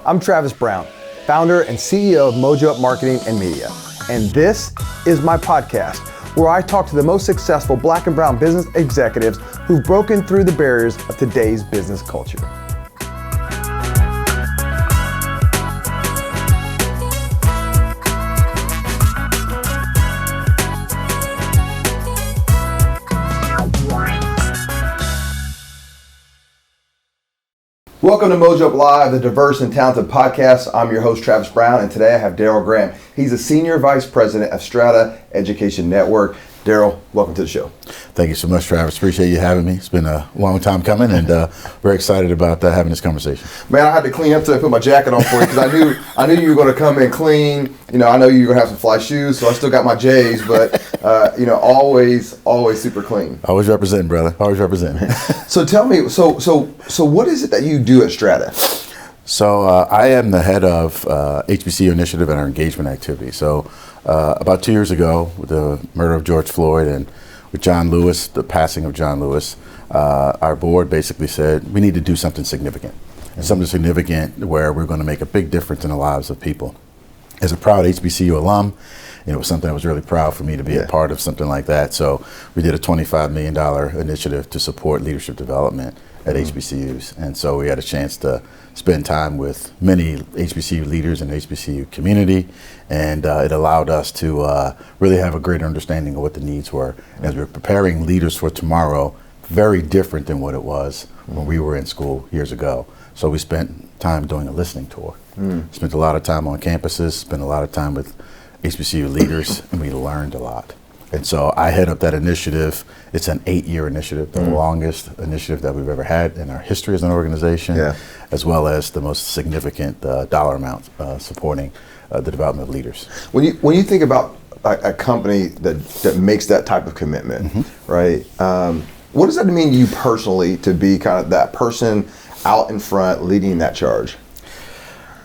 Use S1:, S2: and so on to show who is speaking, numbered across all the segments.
S1: I'm Travis Brown, founder and CEO of Mojo Marketing and Media. And this is my podcast, where I talk to the most successful Black and brown business executives who've broken through the barriers of today's business culture. Welcome to Mojo Up Live, the diverse and talented podcast. I'm your host, Travis Brown, and today I have Darryl Graham. He's a Senior Vice President of Strata Education Network. Darryl, welcome to the show.
S2: Thank you so much, Travis. Appreciate you having me. It's been a long time coming, and very excited about having this conversation.
S1: Man, I had to clean up today, put my jacket on for you, because I knew you were going to come in clean. You know, I know you were going to have some fly shoes, so I still got my J's, but, always super clean.
S2: Always representing, brother. Always representing.
S1: So tell me, so what is it that you do at Strata?
S2: So I am the head of HBCU initiative and our engagement activity. So about 2 years ago, with the murder of George Floyd and with John Lewis, the passing of John Lewis, our board basically said we need to do something significant. And something significant where we're going to make a big difference in the lives of people. As a proud HBCU alum, it was something I was really proud for me to be a part of something like that. So we did a $25 million initiative to support leadership development at HBCUs. And so we had a chance to spend time with many HBCU leaders in the HBCU community, and it allowed us to really have a greater understanding of what the needs were. And as we're preparing leaders for tomorrow, very different than what it was when we were in school years ago. So we spent time doing a listening tour. Spent a lot of time on campuses, spent a lot of time with HBCU leaders, and we learned a lot. And so I head up that initiative. It's an 8-year initiative, the longest initiative that we've ever had in our history as an organization, as well as the most significant dollar amount supporting the development of leaders.
S1: When you think about a company that makes that type of commitment, right? What does that mean to you personally, to be kind of that person out in front leading that charge?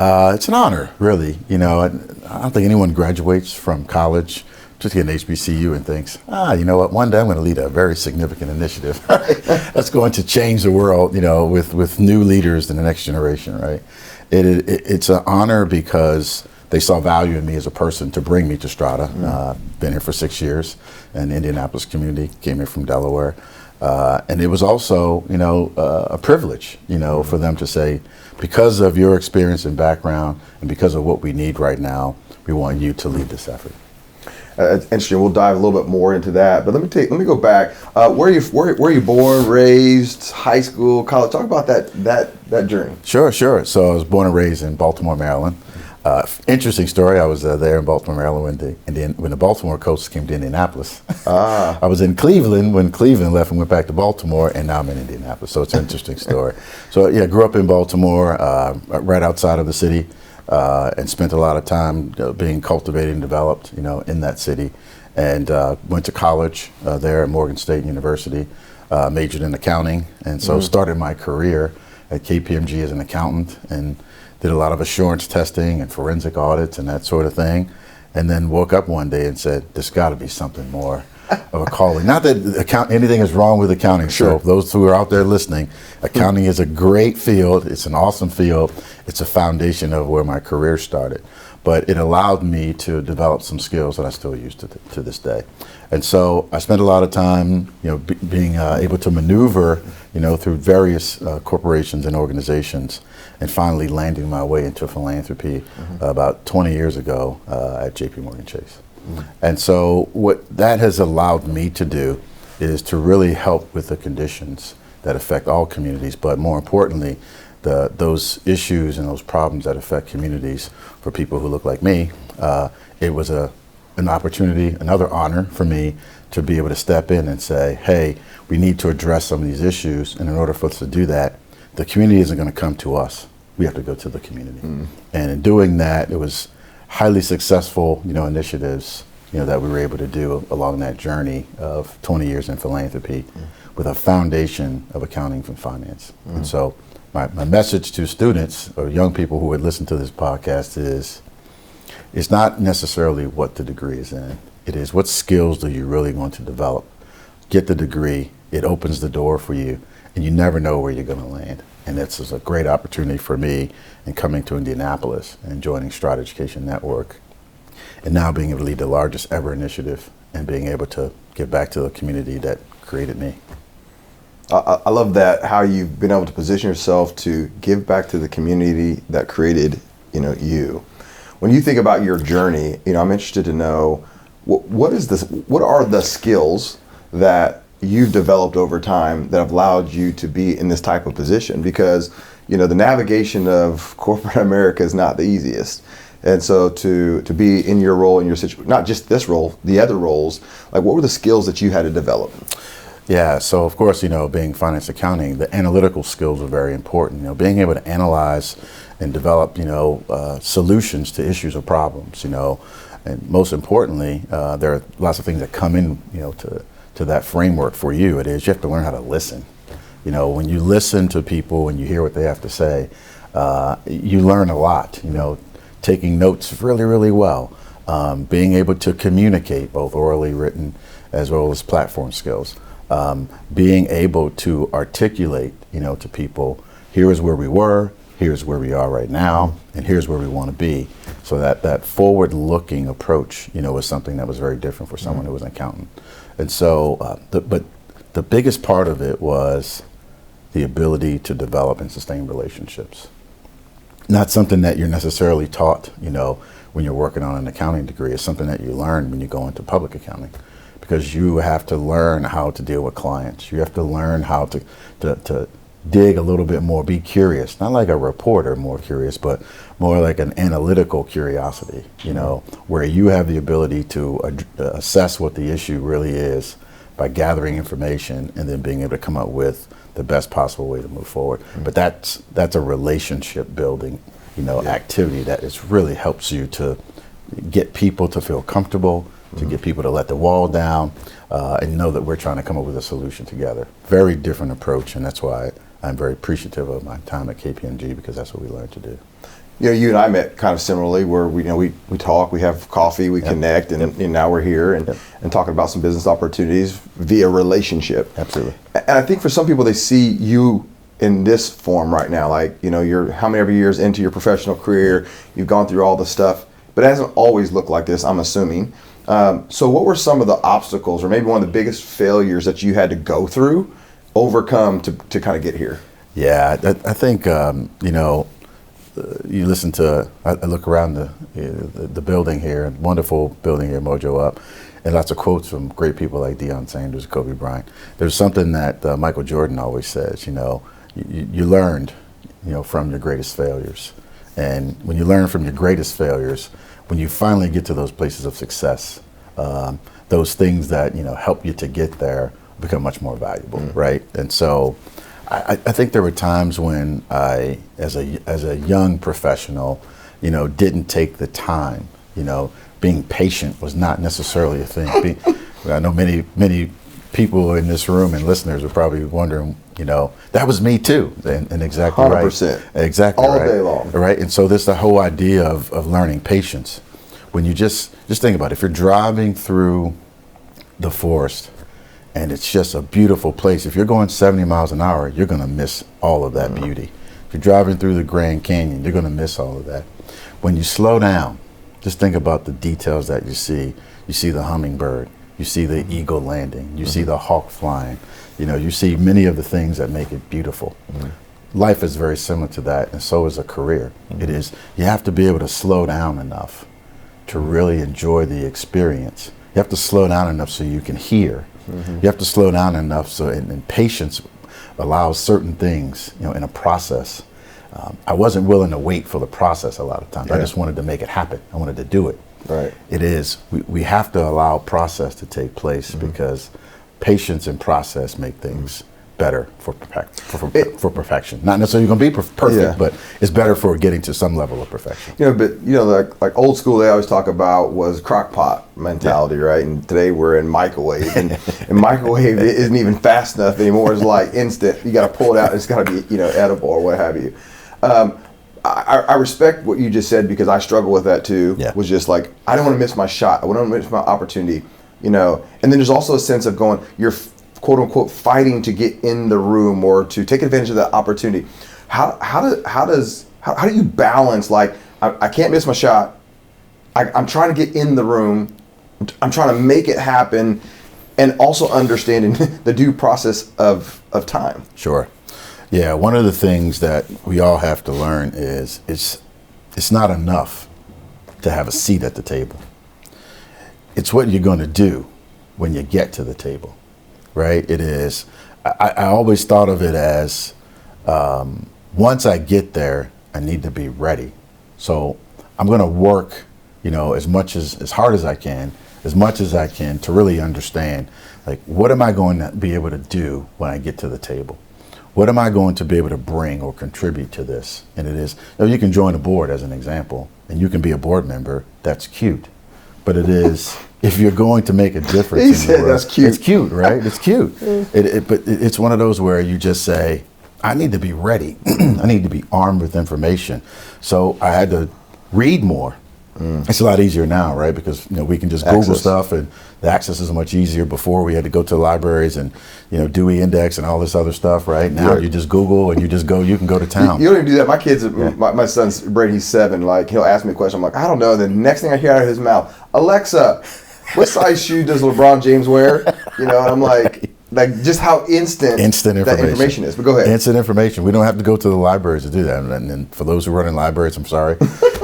S2: It's an honor, really. You know, I don't think anyone graduates from college just to get an HBCU and thinks, you know what, one day I'm going to lead a very significant initiative that's going to change the world, you know, with new leaders in the next generation, right? It's an honor because they saw value in me as a person to bring me to Strata. Been here for 6 years in the Indianapolis community, came here from Delaware. And it was also, you know, a privilege, you know, for them to say, because of your experience and background and because of what we need right now, we want you to lead this effort.
S1: It's interesting. We'll dive a little bit more into that. But let me go back. Where are you born, raised, high school, college? Talk about that journey.
S2: Sure. So I was born and raised in Baltimore, Maryland. Interesting story. I was there in Baltimore, Maryland when the Baltimore Coast came to Indianapolis. I was in Cleveland when Cleveland left and went back to Baltimore, and now I'm in Indianapolis. So it's an interesting story. So yeah, grew up in Baltimore, right outside of the city, and spent a lot of time being cultivated and developed, you know, in that city. And went to college there at Morgan State University, majored in accounting, and so started my career at KPMG as an accountant, and did a lot of assurance testing and forensic audits and that sort of thing. And then woke up one day and said, there's got to be something more of a calling. Not that anything is wrong with accounting. Sure. So those who are out there listening, accounting is a great field. It's an awesome field. It's a foundation of where my career started. But it allowed me to develop some skills that I still use to this day. And so I spent a lot of time, you know, being able to maneuver, you know, through various corporations and organizations, and finally landing my way into philanthropy about 20 years ago at JP Chase. And so what that has allowed me to do is to really help with the conditions that affect all communities, but more importantly, those issues and those problems that affect communities for people who look like me. It was an opportunity, another honor for me to be able to step in and say, hey, we need to address some of these issues, and in order for us to do that, the community isn't going to come to us. We have to go to the community. And in doing that, it was highly successful, you know, initiatives, you know, that we were able to do along that journey of 20 years in philanthropy with a foundation of accounting and finance. And so my message to students or young people who would listen to this podcast is, it's not necessarily what the degree is in. It is what skills do you really want to develop. Get the degree. It opens the door for you, and you never know where you're going to land. And this is a great opportunity for me in coming to Indianapolis and joining Strata Education Network, and now being able to lead the largest ever initiative and being able to give back to the community that created me.
S1: I love that, how you've been able to position yourself to give back to the community that created, you. When you think about your journey, I'm interested to know what are the skills that you've developed over time that have allowed you to be in this type of position? Because, the navigation of corporate America is not the easiest. And so to be in your role, in your situation, not just this role, the other roles, like what were the skills that you had to develop?
S2: Yeah, so of course, being finance accounting, the analytical skills are very important. Being able to analyze and develop, solutions to issues or problems, and most importantly, there are lots of things that come in, to that framework for you. You have to learn how to listen. When you listen to people and you hear what they have to say, you learn a lot, taking notes really, really well, being able to communicate both orally, written, as well as platform skills. Being able to articulate, to people, here is where we were, here's where we are right now, and here's where we want to be. So that forward-looking approach, was something that was very different for someone who was an accountant. And so, but the biggest part of it was the ability to develop and sustain relationships. Not something that you're necessarily taught, when you're working on an accounting degree. It's something that you learn when you go into public accounting. Because you have to learn how to deal with clients. You have to learn how to dig a little bit more, be curious, not like a reporter more curious, but more like an analytical curiosity, where you have the ability to assess what the issue really is by gathering information and then being able to come up with the best possible way to move forward. But that's a relationship building, activity that really helps you to get people to feel comfortable, to get people to let the wall down, and know that we're trying to come up with a solution together. Very different approach, and that's why I'm very appreciative of my time at KPMG, because that's what we learned to do.
S1: You and I met kind of similarly, where we talk, we have coffee, we connect, and now we're here and talking about some business opportunities via relationship.
S2: Absolutely.
S1: And I think for some people, they see you in this form right now, like you're how many years into your professional career, you've gone through all the stuff, but it hasn't always looked like this, I'm assuming. So what were some of the obstacles, or maybe one of the biggest failures that you had to go through, overcome to kind of get here?
S2: Yeah, I think, you listen to, I look around the building here, wonderful building here, Mojo up, and lots of quotes from great people like Deion Sanders, Kobe Bryant. There's something that Michael Jordan always says, you learned, from your greatest failures. And when you learn from your greatest failures, when you finally get to those places of success, those things that help you to get there become much more valuable, right? And so, I think there were times when I, as a young professional, didn't take the time. Being patient was not necessarily a thing. I know many people in this room and listeners are probably wondering, that was me too, and exactly
S1: 100%.
S2: Right. Exactly
S1: all
S2: right.
S1: day long.
S2: Right, and so this the whole idea of learning patience. When you just think about it, if you're driving through the forest and it's just a beautiful place, if you're going 70 miles an hour, you're going to miss all of that beauty. If you're driving through the Grand Canyon, you're going to miss all of that. When you slow down, just think about the details that you see. You see the hummingbird, you see the eagle landing, you see the hawk flying, you see many of the things that make it beautiful. Life is very similar to that, and so is a career. It is, you have to be able to slow down enough to really enjoy the experience. You have to slow down enough so you can hear. You have to slow down enough so, and patience allows certain things, in a process. I wasn't willing to wait for the process a lot of times. I just wanted to make it happen. I wanted to do it.
S1: Right.
S2: It is, we have to allow process to take place, because patience and process make things better for perfection. Not necessarily going to be perfect, but it's better for getting to some level of perfection.
S1: But like old school, they always talk about was crock pot mentality, right? And today we're in microwave, and microwave isn't even fast enough anymore. It's like instant. You got to pull it out. It's got to be edible or what have you. I respect what you just said, because I struggle with that too. Was just like, I don't want to miss my shot. I don't want to miss my opportunity. And then there's also a sense of going, you're quote unquote fighting to get in the room or to take advantage of that opportunity. How do you balance, like, I can't miss my shot. I'm trying to get in the room. I'm trying to make it happen, and also understanding the due process of time.
S2: Sure. Yeah, one of the things that we all have to learn is it's not enough to have a seat at the table. It's what you're going to do when you get to the table, right? It is. I always thought of it as once I get there, I need to be ready. So I'm going to work, as hard as I can, as much as I can, to really understand, like, what am I going to be able to do when I get to the table? What am I going to be able to bring or contribute to this? And it is, you can join a board as an example, and you can be a board member. That's cute. But it is, if you're going to make a difference
S1: He
S2: in
S1: said
S2: the world,
S1: that's cute.
S2: It's cute, right? It's cute. But it's one of those where you just say, I need to be ready. I need to be armed with information. So I had to read more. It's a lot easier now, right? Because we can just Google stuff, and the access is much easier. Before, we had to go to the libraries and Dewey Index and all this other stuff, right? Now you just Google and you just go. You can go to town.
S1: You don't even do that. My kids, my son's Brady, he's 7. Like, he'll ask me a question. I'm like, I don't know. The next thing I hear out of his mouth, Alexa, what size shoe does LeBron James wear? And I'm like just how instant that information is. But go ahead.
S2: Instant information. We don't have to go to the libraries to do that. And for those who run in libraries, I'm sorry,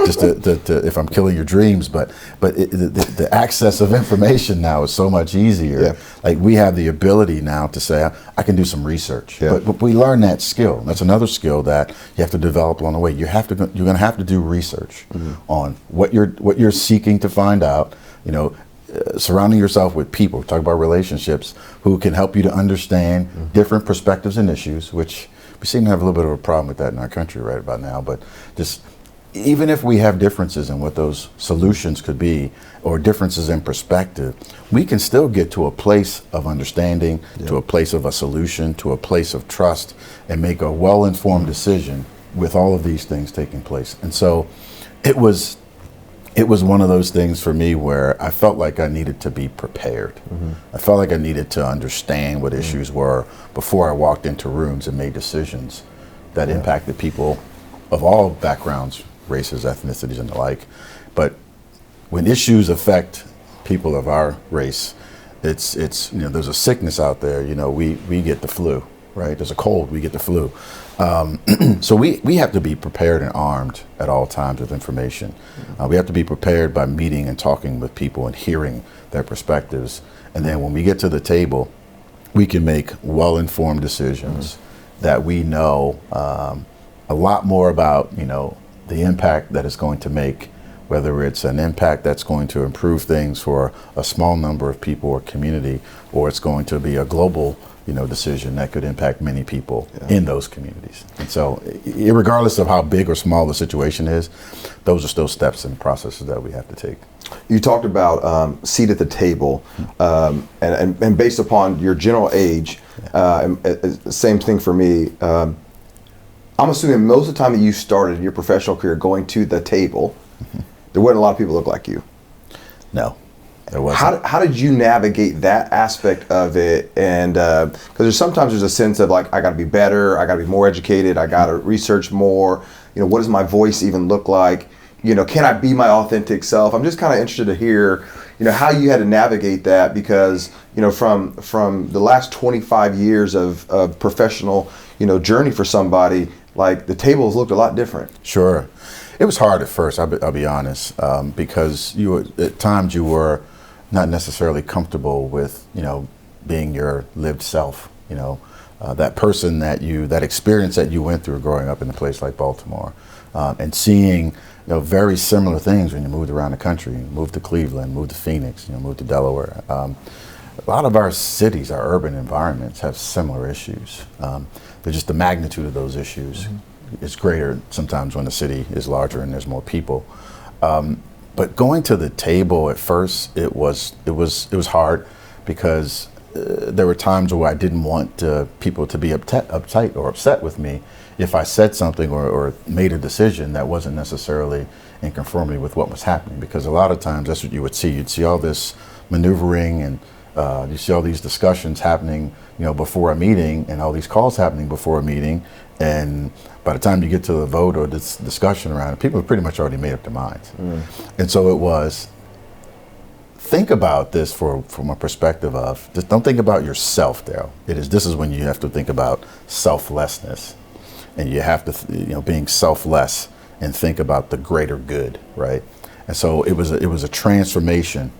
S2: just to if I'm killing your dreams. But the access of information now is so much easier.
S1: Yeah.
S2: Like, we have the ability now to say, I can do some research.
S1: Yeah.
S2: But we learn that skill. That's another skill that you have to develop along the way. You're going to have to do research on what you're seeking to find out. Surrounding yourself with people, talk about relationships, who can help you to understand different perspectives and issues, which we seem to have a little bit of a problem with that in our country right about now. But just, even if we have differences in what those solutions could be, or differences in perspective, we can still get to a place of understanding, to a place of a solution, to a place of trust, and make a well-informed decision with all of these things taking place. And so it was one of those things for me where I felt like I needed to be prepared. I felt like I needed to understand what issues were before I walked into rooms and made decisions that impacted people of all backgrounds, races, ethnicities, and the like. But when issues affect people of our race, it's there's a sickness out there. We get the flu, right? There's a cold, we get the flu. So we have to be prepared and armed at all times with information. We have to be prepared by meeting and talking with people and hearing their perspectives. And then when we get to the table, we can make well-informed decisions that we know a lot more about, the impact that it's going to make, whether it's an impact that's going to improve things for a small number of people or community, or it's going to be a global decision that could impact many people in those communities. And so, regardless of how big or small the situation is, those are still steps and processes that we have to take.
S1: You talked about seat at the table, and based upon your general age, same thing for me. I'm assuming most of the time that you started your professional career going to the table, there weren't a lot of people look like you.
S2: No. There wasn't.
S1: How did you navigate that aspect of it? And because sometimes there's a sense of like, I got to be better, I got to be more educated, I got to research more. What does my voice even look like? Can I be my authentic self? I'm just kind of interested to hear, how you had to navigate that, because from the last 25 years of professional journey for somebody, like, the tables looked a lot different.
S2: Sure. It was hard at first, I'll be honest, because at times you were not necessarily comfortable with, being your lived self, that person that experience that you went through growing up in a place like Baltimore, and seeing, very similar things when you moved around the country. You moved to Cleveland, moved to Phoenix, moved to Delaware. A lot of our cities, our urban environments, have similar issues. They're just the magnitude of those issues is greater sometimes when the city is larger and there's more people. But going to the table at first, it was hard, because there were times where I didn't want people to be uptight or upset with me if I said something or made a decision that wasn't necessarily in conformity with what was happening. Because a lot of times that's what you would see. You'd see all this maneuvering and You see all these discussions happening, before a meeting, and all these calls happening before a meeting, and by the time you get to the vote or this discussion around it, people have pretty much already made up their minds. And so it was, think about this from a perspective of, just don't think about yourself, Daryl. This is when you have to think about selflessness, and you have to, being selfless and think about the greater good, right? And so it was a transformation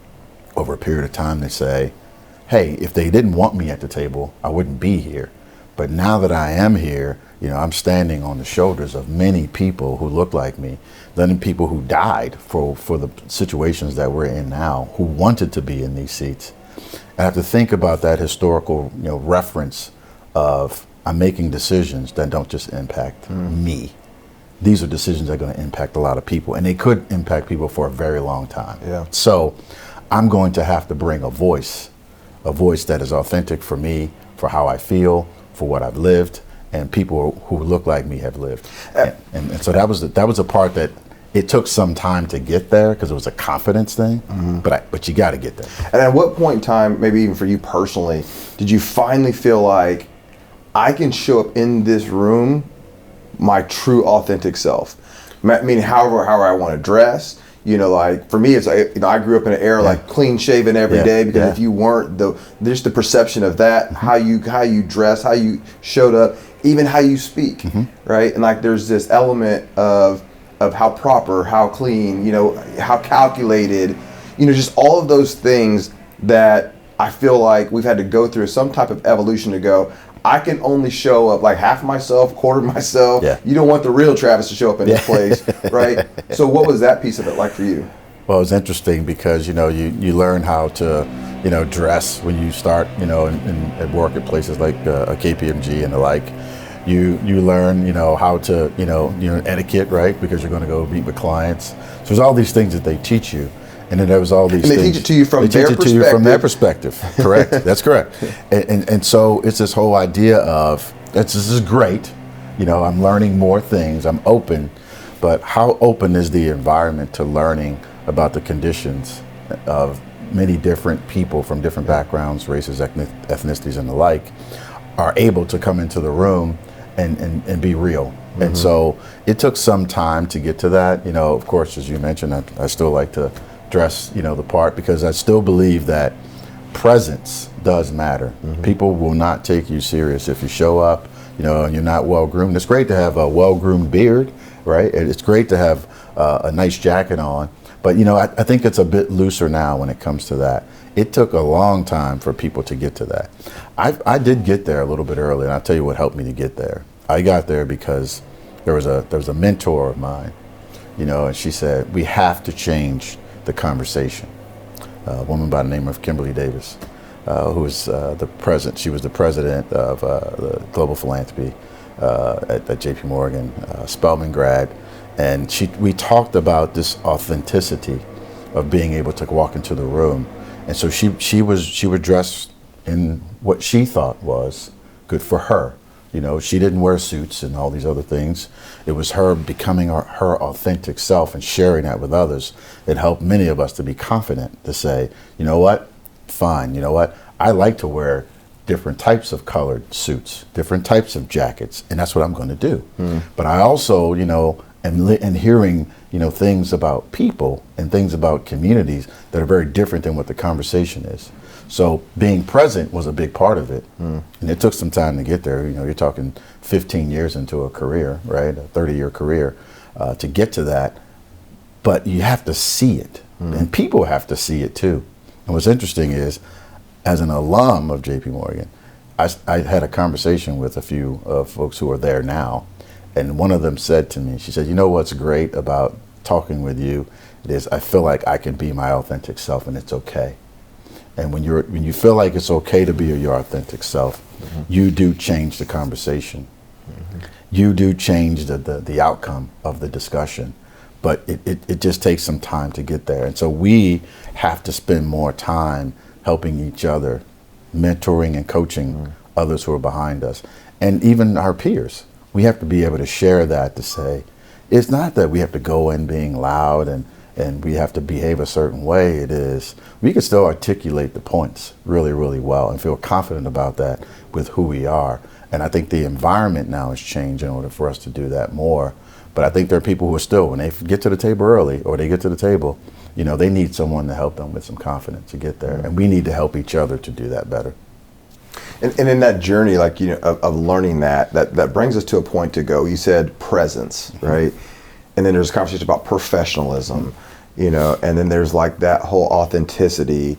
S2: over a period of time to say, hey, if they didn't want me at the table, I wouldn't be here. But now that I am here, I'm standing on the shoulders of many people who look like me, many people who died for the situations that we're in now, who wanted to be in these seats. I have to think about that historical, reference of, I'm making decisions that don't just impact me. These are decisions that are going to impact a lot of people, and they could impact people for a very long time.
S1: Yeah.
S2: So I'm going to have to bring a voice that is authentic for me, for how I feel, for what I've lived, and people who look like me have lived. And so that was a part that it took some time to get there, because it was a confidence thing, but you got to get there.
S1: And at what point in time, maybe even for you personally, did you finally feel like, I can show up in this room my true authentic self? Meaning however I want to dress, like for me, it's like, I grew up in an era like clean shaven every day, because if you weren't, there's the perception of that, how you dress, how you showed up, even how you speak, right? And like there's this element of how proper, how clean, how calculated, just all of those things that I feel like we've had to go through some type of evolution to go, I can only show up like half myself, quarter myself. Yeah. You don't want the real Travis to show up in this place, right? So what was that piece of it like for you?
S2: Well, it was interesting because, you learn how to, dress when you start, at work at places like a KPMG and the like. You learn, how to, etiquette, right? Because you're going to go meet with clients. So there's all these things that they teach you. And then there was all these things.
S1: And they teach it to you from their perspective.
S2: To you from their perspective. Correct. That's correct. And so it's this whole idea of, this is great. I'm learning more things. I'm open. But how open is the environment to learning about the conditions of many different people from different backgrounds, races, ethnicities, and the like, are able to come into the room and be real. And so it took some time to get to that. Of course, as you mentioned, I still like to dress, the part, because I still believe that presence does matter. People will not take you serious if you show up, and you're not well groomed. It's great to have a well groomed beard, right? It's great to have a nice jacket on, but I think it's a bit looser now when it comes to that. It took a long time for people to get to that. I did get there a little bit early, and I'll tell you what helped me to get there. I got there because there was a mentor of mine, and she said, we have to change the conversation. A woman by the name of Kimberly Davis, who was the president. She was the president of the Global Philanthropy at JP Morgan, Spelman grad, and we talked about this authenticity of being able to walk into the room, and so she would dress in what she thought was good for her. She didn't wear suits and all these other things. It was her becoming her authentic self and sharing that with others. It helped many of us to be confident to say, you know what, fine, I like to wear different types of colored suits, different types of jackets, and that's what I'm going to do. But I also, am hearing, things about people and things about communities that are very different than what the conversation is. So being present was a big part of it. And it took some time to get there. You're talking 15 years into a career, right? A 30-year career to get to that. But you have to see it. And people have to see it too. And what's interesting is, as an alum of JP Morgan, I had a conversation with a few folks who are there now. And one of them said to me, she said, what's great about talking with you is I feel like I can be my authentic self, and it's okay. And when you feel like it's okay to be your authentic self, you do change the conversation. You do change the outcome of the discussion. But it just takes some time to get there. And so we have to spend more time helping each other, mentoring and coaching others who are behind us, and even our peers. We have to be able to share that, to say, it's not that we have to go in being loud and we have to behave a certain way, it is we can still articulate the points really, really well and feel confident about that with who we are. And I think the environment now has changed in order for us to do that more. But I think there are people who are still, when they get to the table early or they get to the table, they need someone to help them with some confidence to get there. And we need to help each other to do that better.
S1: And in that journey, of learning that brings us to a point to go. You said presence, right? And then there's a conversation about professionalism, and then there's that whole authenticity,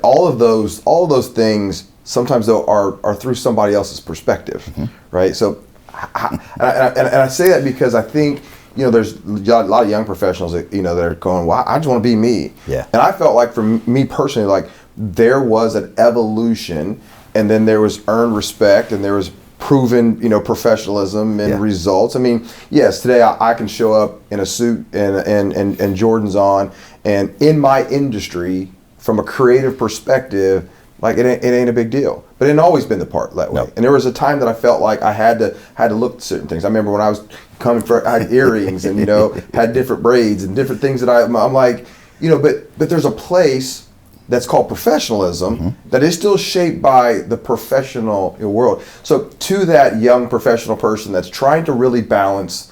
S1: all of those things sometimes though are through somebody else's perspective, right? So, and I say that because I think, there's a lot of young professionals that, that are going, well, I just want to be me.
S2: Yeah.
S1: And I felt like for me personally, there was an evolution, and then there was earned respect, and there was proven, professionalism and results. I mean, yes, today I can show up in a suit and Jordans on, and in my industry, from a creative perspective, it ain't a big deal. But it ain't always been the part that way.
S2: No.
S1: And there was a time that I felt like I had to look at certain things. I remember when I was I had earrings and had different braids and different things that I'm like, but there's a place that's called professionalism that is still shaped by the professional world. So to that young professional person that's trying to really balance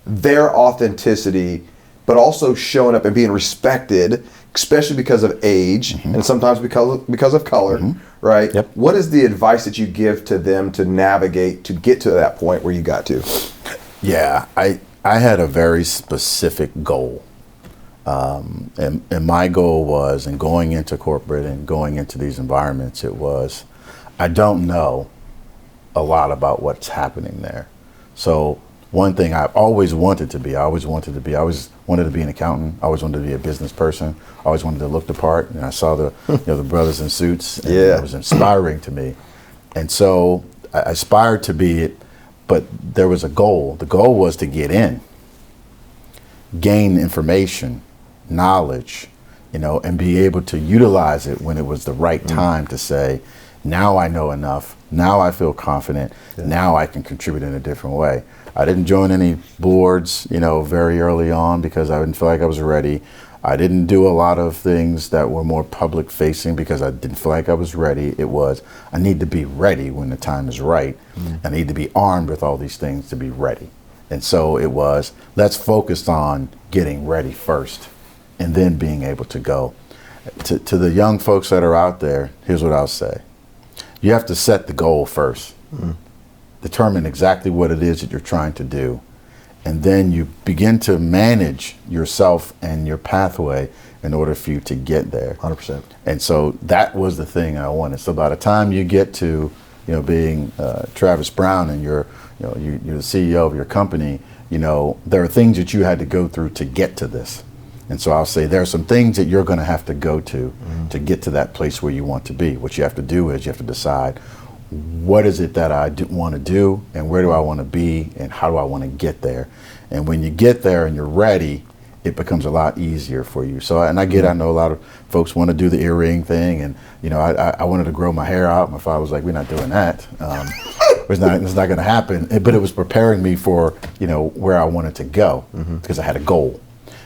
S1: their authenticity, but also showing up and being respected, especially because of age and sometimes because of color, right?
S2: Yep.
S1: What is the advice that you give to them to navigate to get to that point where you got to?
S2: Yeah, I had a very specific goal. And my goal was, in going into corporate and going into these environments, it was, I don't know a lot about what's happening there. So one thing I always wanted to be an accountant. I always wanted to be a business person. I always wanted to look the part. And I saw the, the brothers in suits, and it was inspiring to me. And so I aspired to be it, but there was a goal. The goal was to get in, gain information, knowledge, and be able to utilize it when it was the right time to say, now I know enough, now I feel confident, now I can contribute in a different way. I didn't join any boards, very early on because I didn't feel like I was ready. I didn't do a lot of things that were more public facing because I didn't feel like I was ready. It was, I need to be ready when the time is right. I need to be armed with all these things to be ready. And so it was, let's focus on getting ready first and then being able to go. To the young folks that are out there, here's what I'll say. You have to set the goal first. Determine exactly what it is that you're trying to do. And then you begin to manage yourself and your pathway in order for you to get there.
S1: 100%.
S2: And so that was the thing I wanted. So by the time you get to, being Travis Brown and you're the CEO of your company, there are things that you had to go through to get to this. And so I'll say there are some things that you're going to have to go to get to that place where you want to be. What you have to do is you have to decide, what is it that I want to do, and where do I want to be, and how do I want to get there? And when you get there and you're ready, it becomes a lot easier for you. So, and I know a lot of folks want to do the earring thing, and I wanted to grow my hair out. My father was like, "We're not doing that. It's not going to happen." But it was preparing me for where I wanted to go because I had a goal.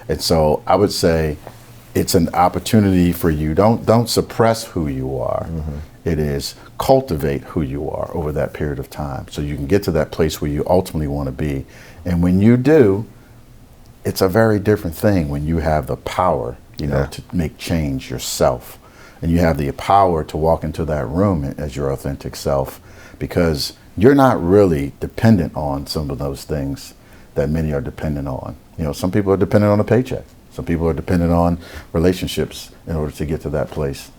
S2: And so I would say it's an opportunity for you. Don't suppress who you are. It is cultivate who you are over that period of time so you can get to that place where you ultimately want to be. And when you do, it's a very different thing when you have the power, to make change yourself. And you have the power to walk into that room as your authentic self, because you're not really dependent on some of those things that many are dependent on. Some people are dependent on a paycheck. Some people are dependent on relationships in order to get to that place.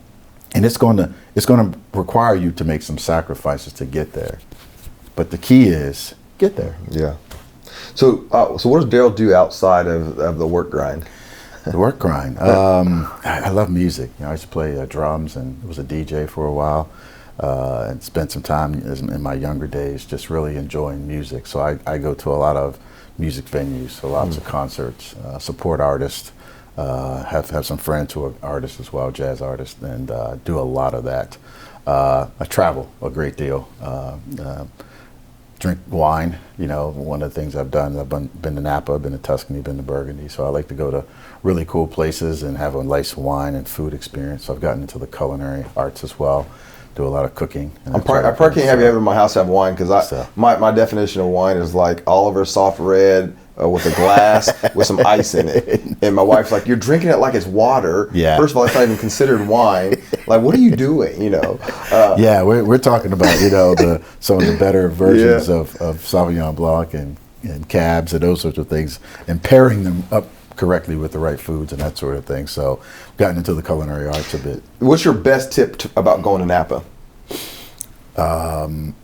S2: And it's going to require you to make some sacrifices to get there. But the key is get there.
S1: Yeah. So what does Daryl do outside of the work grind?
S2: The work grind. I love music. I used to play drums and was a DJ for a while, and spent some time in my younger days just really enjoying music. So I go to a lot of music venues, so lots of concerts, support artists. Have some friends who are artists as well, jazz artists, and do a lot of that. I travel a great deal. drink wine. You know, one of the things I've done, I've been to Napa, been to Tuscany, been to Burgundy. So I like to go to really cool places and have a nice wine and food experience. So I've gotten into the culinary arts as well. Do a lot of cooking.
S1: I probably can't have you ever in my house have wine because my definition of wine is like Oliver soft red with a glass with some ice in it. And my wife's like, "You're drinking it like it's water."
S2: Yeah.
S1: First of all, it's not even considered wine. Like, what are you doing? You know.
S2: Yeah, we're talking about some of the better versions of Sauvignon Blanc and Cabs and those sorts of things, and pairing them up correctly with the right foods and that sort of thing. So gotten into the culinary arts a bit.
S1: What's your best tip about going to Napa?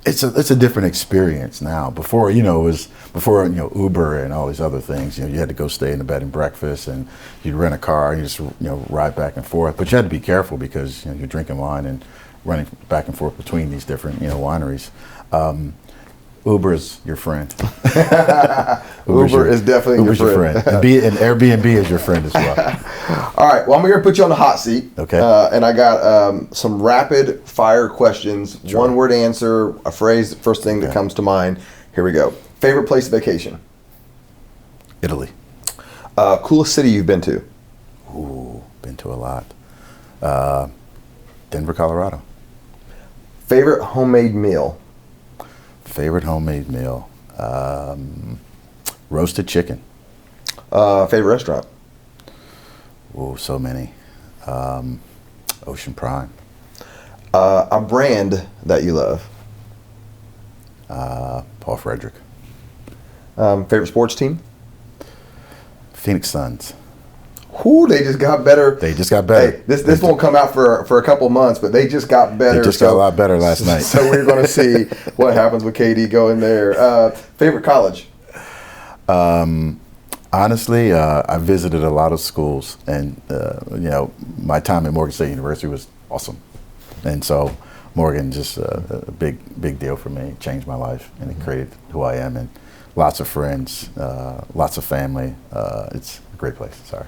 S2: It's a different experience now. Before, it was Uber and all these other things. You had to go stay in a bed and breakfast, and you'd rent a car and you just ride back and forth. But you had to be careful because you're drinking wine and running back and forth between these different wineries. Uber is your friend.
S1: Uber is definitely your friend.
S2: And Airbnb is your friend as well.
S1: All right. Well, I'm going to put you on the hot seat.
S2: Okay.
S1: And I got some rapid fire questions.
S2: Sure.
S1: One word answer, a phrase, first thing that comes to mind. Here we go. Favorite place of vacation?
S2: Italy.
S1: Coolest city you've been to?
S2: Ooh, been to a lot. Denver, Colorado.
S1: Favorite homemade meal?
S2: Favorite homemade meal? Roasted chicken.
S1: Favorite restaurant?
S2: Oh, so many. Ocean Prime.
S1: A brand that you love?
S2: Paul Frederick.
S1: Favorite sports team?
S2: Phoenix Suns.
S1: Whoo, they just got better.
S2: They just got better.
S1: Hey, this won't come out for a couple months, but they just got better.
S2: They just got a lot better last night.
S1: So we're going to see what happens with KD going there. Favorite college?
S2: Honestly, I visited a lot of schools, and my time at Morgan State University was awesome, and so Morgan just a big deal for me. It changed my life, and it created who I am, and lots of friends, lots of family. It's a great place. Sorry.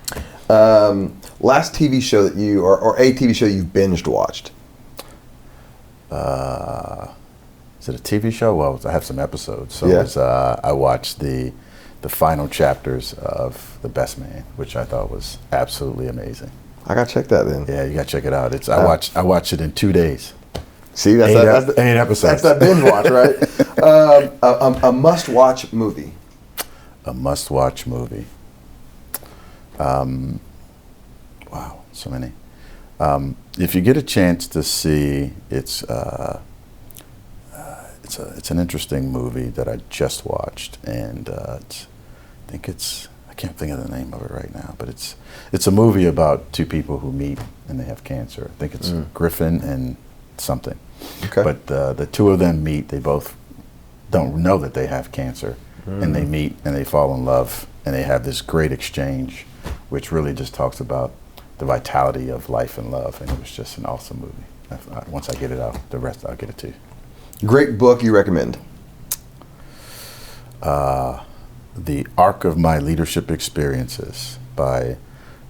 S1: Last TV show that you or a TV show you've binged watched?
S2: Is it a TV show? Well, I have some episodes. So I watched the final chapters of The Best Man, which I thought was absolutely amazing. I
S1: gotta check that then.
S2: Yeah, you gotta check it out. I watched it in 2 days.
S1: See, that's
S2: 8 episodes.
S1: That's that binge watch, right? A must-watch movie.
S2: A must-watch movie. Wow, so many. If you get a chance to see, it's an interesting movie that I just watched, and I can't think of the name of it right now, but it's a movie about two people who meet and they have cancer. I think it's Griffin and something.
S1: Okay.
S2: But the two of them meet. They both don't know that they have cancer, and they meet and they fall in love, and they have this great exchange, which really just talks about the vitality of life and love. And it was just an awesome movie. Once I get it out, the rest I'll get it to you.
S1: Great book you recommend?
S2: The Arc of My Leadership Experiences by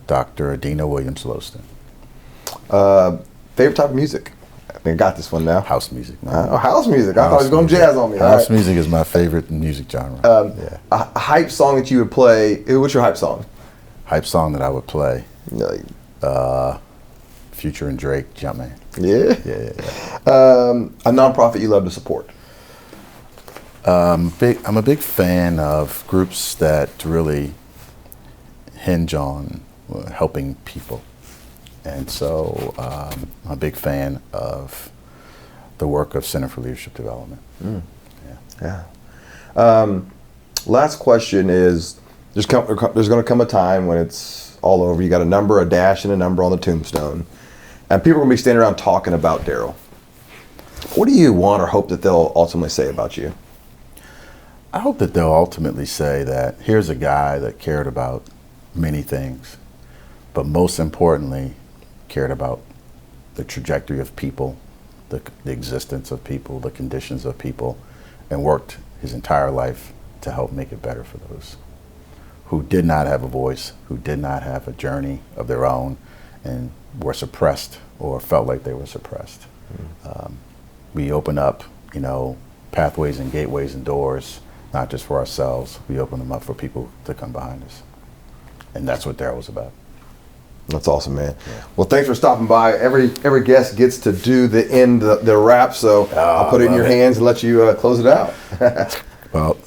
S2: Dr. Adina Williams-Lowston.
S1: Favorite type of music? I think I got this one now.
S2: House music.
S1: House music. I thought he was going jazz on me.
S2: House music is my favorite music genre.
S1: A hype song that you would play. What's your hype song?
S2: Hype song that I would play.
S1: No.
S2: Future and Drake, Jumpman.
S1: Yeah. A nonprofit you love to support?
S2: I'm a big fan of groups that really hinge on helping people. And so I'm a big fan of the work of Center for Leadership Development.
S1: Last question is, there's going to come a time when it's all over. You got a number, a dash, and a number on the tombstone. And people are going to be standing around talking about Daryl. What do you want or hope that they'll ultimately say about you?
S2: I hope that they'll ultimately say that here's a guy that cared about many things, but most importantly, cared about the trajectory of people, the existence of people, the conditions of people, and worked his entire life to help make it better for those who did not have a voice, who did not have a journey of their own, and were suppressed or felt like they were suppressed. We open up, pathways and gateways and doors, not just for ourselves. We open them up for people to come behind us. And that's what Daryl was about.
S1: That's awesome, man. Yeah. Well, thanks for stopping by. Every guest gets to do the wrap, so I'll put it in your hands and let you close it out.
S2: Well,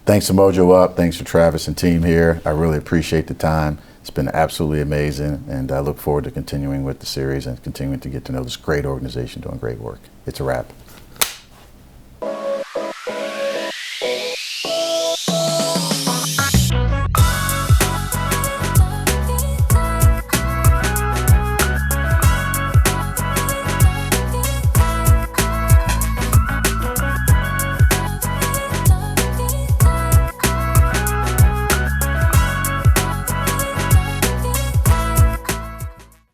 S2: thanks to Mojo Up. Thanks to Travis and team here. I really appreciate the time. It's been absolutely amazing, and I look forward to continuing with the series and continuing to get to know this great organization doing great work. It's a wrap.